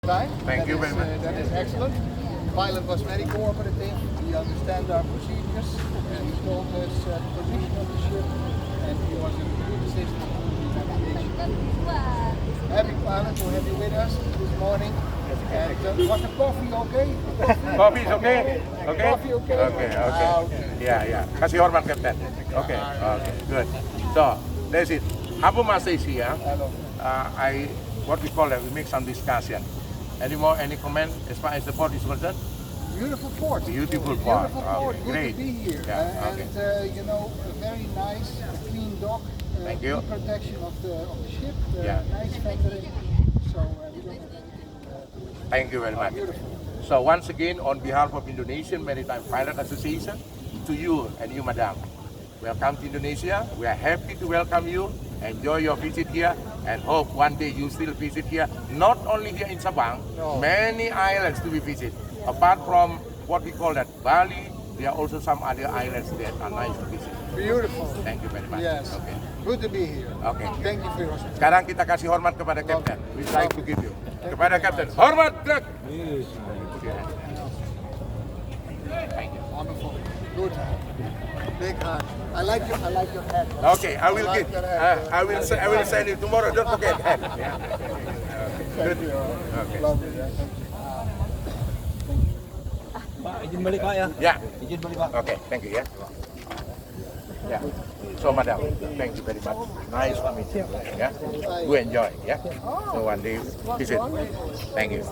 Thank you very much. That is excellent. The pilot was very cooperative. He understands our procedures and he told us the position of the ship and he was in good assistance to the navigation. Happy pilot to have you with us this morning. And was the coffee okay? Coffee is okay? Okay? Coffee okay? Okay. Yeah. Kasih hormat, Kapten. Okay. Good. So, that's it. Abu Masa is here. What we call it, we make some discussion. Any comment as far as the port is concerned? Beautiful port. Beautiful port. Good Great. to be here. Yeah, and a very nice, clean dock. Thank you. Good protection of the ship. Yeah. Nice factory. So we don't have anything. Thank you very much. Beautiful. So once again, on behalf of Indonesian Maritime Pilot Association, to you and you, Madam, welcome to Indonesia. We are happy to welcome you. Enjoy your visit here and hope one day you still visit here. Not only here in Sabang, many islands to be visited. Apart from what we call that Bali, there are also some other islands that are nice to visit. Beautiful. Thank you very much. Yes. Okay. Good to be here. Okay. Thank you for your support. Sekarang kita kasih hormat kepada Kapten. We try to give you. Kepada Kapten. Hormat, Greg. Wonderful. Good. Big heart. I like your hat. Okay, I will get. I will send you tomorrow. Don't forget. Yeah. Thank you. Okay. Lovely. Thank you. Pak, izin balik Pak ya? Yeah. Izin balik Pak. Okay, thank you. Yeah. So, Madam, thank you very much. Nice to meet you. Yeah. You enjoy. Yeah. So one day visit. Thank you.